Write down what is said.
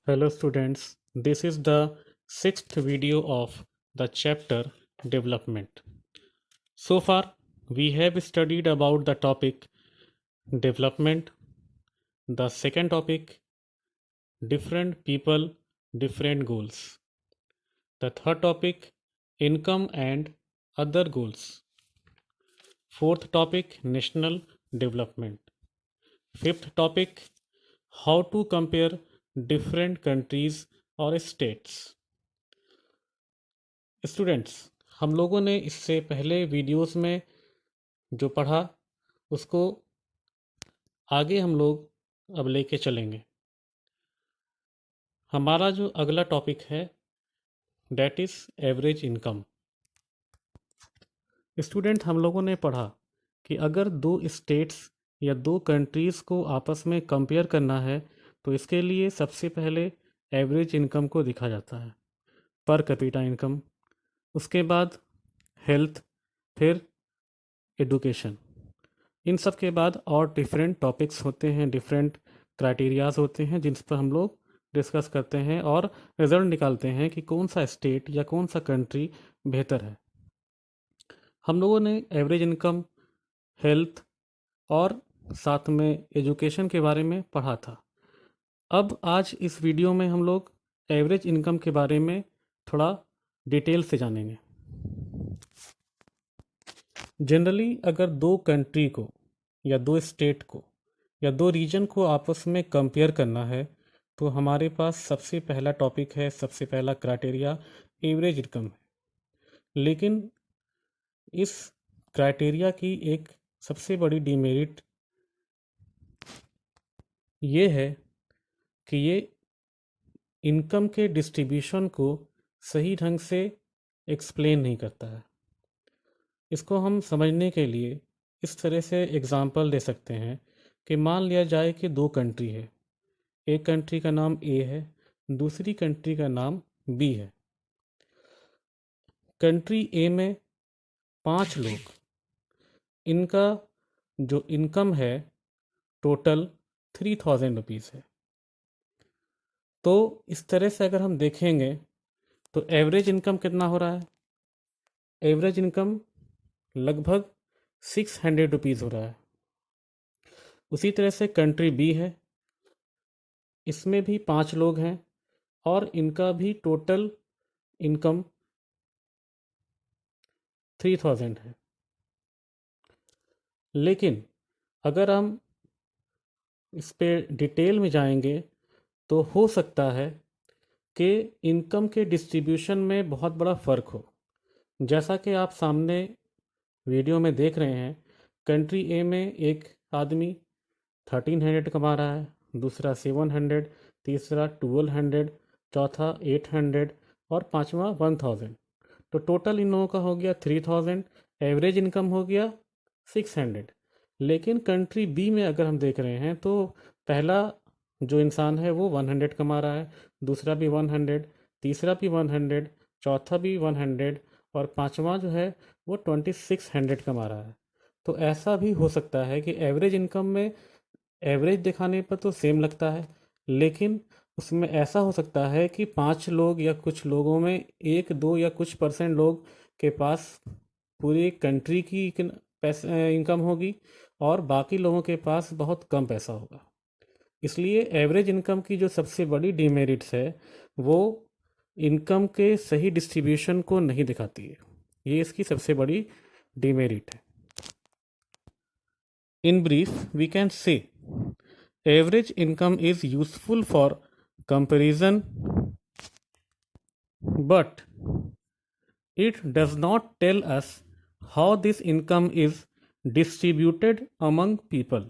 Hello students, this is the sixth video of the chapter development. So far, we have studied about the topic development, the second topic different people, different goals, the third topic income and other goals, fourth topic national development, fifth topic how to compare different countries or states. Students, हम लोगों ने इससे पहले videos में जो पढ़ा उसको आगे हम लोग अब लेके चलेंगे। हमारा जो अगला टॉपिक है that is average income. Student, हम लोगों ने पढ़ा कि अगर दो स्टेट्स या दो कंट्रीज़ को आपस में कंपेयर करना है तो इसके लिए सबसे पहले एवरेज इनकम को देखा जाता है, पर कैपिटा इनकम, उसके बाद हेल्थ, फिर एडुकेशन। इन सब के बाद और डिफरेंट टॉपिक्स होते हैं, डिफरेंट क्राइटेरियाज होते हैं जिन पर हम लोग डिस्कस करते हैं और रिजल्ट निकालते हैं कि कौन सा स्टेट या कौन सा कंट्री बेहतर है। हम लोगों ने एवरेज इनकम, हेल्थ और साथ में एजुकेशन के बारे में पढ़ा था। अब आज इस वीडियो में हम लोग एवरेज इनकम के बारे में थोड़ा डिटेल से जानेंगे। जनरली अगर दो कंट्री को या दो स्टेट को या दो रीजन को आपस में कंपेयर करना है तो हमारे पास सबसे पहला टॉपिक है, सबसे पहला क्राइटेरिया एवरेज इनकम है। लेकिन इस क्राइटेरिया की एक सबसे बड़ी डिमेरिट ये है कि ये इनकम के डिस्ट्रीब्यूशन को सही ढंग से एक्सप्लेन नहीं करता है। इसको हम समझने के लिए इस तरह से एग्ज़ाम्पल दे सकते हैं कि मान लिया जाए कि दो कंट्री है, एक कंट्री का नाम ए है, दूसरी कंट्री का नाम बी है। कंट्री ए में 5 लोग, इनका जो इनकम है टोटल 3000 रुपीज़ है। तो इस तरह से अगर हम देखेंगे तो एवरेज इनकम कितना हो रहा है? एवरेज इनकम लगभग 600 रुपीज़ हो रहा है। उसी तरह से कंट्री बी है, इसमें भी 5 लोग हैं और इनका भी टोटल इनकम 3000 है। लेकिन अगर हम इस पे डिटेल में जाएंगे तो हो सकता है कि इनकम के डिस्ट्रीब्यूशन में बहुत बड़ा फ़र्क हो। जैसा कि आप सामने वीडियो में देख रहे हैं, कंट्री ए में एक आदमी 1300 कमा रहा है, दूसरा 700, तीसरा 1200, चौथा 800 और पांचवा 1000। तो टोटल इन लोगों का हो गया 3000, एवरेज इनकम हो गया 600। लेकिन कंट्री बी में अगर हम देख रहे हैं तो पहला जो इंसान है वो 100 कमा रहा है, दूसरा भी 100, तीसरा भी 100, चौथा भी 100 और पांचवा जो है वो 2600 कमा रहा है। तो ऐसा भी हो सकता है कि एवरेज इनकम में एवरेज दिखाने पर तो सेम लगता है, लेकिन उसमें ऐसा हो सकता है कि 5 लोग या कुछ लोगों में एक दो या कुछ परसेंट लोग के पास पूरी कंट्री की पैसे इनकम होगी और बाकी लोगों के पास बहुत कम पैसा होगा। इसलिए एवरेज इनकम की जो सबसे बड़ी डिमेरिट्स है वो इनकम के सही डिस्ट्रीब्यूशन को नहीं दिखाती है। ये इसकी सबसे बड़ी डिमेरिट है। In brief, we can say average income is useful for comparison, but it does not tell us how this income is distributed among people.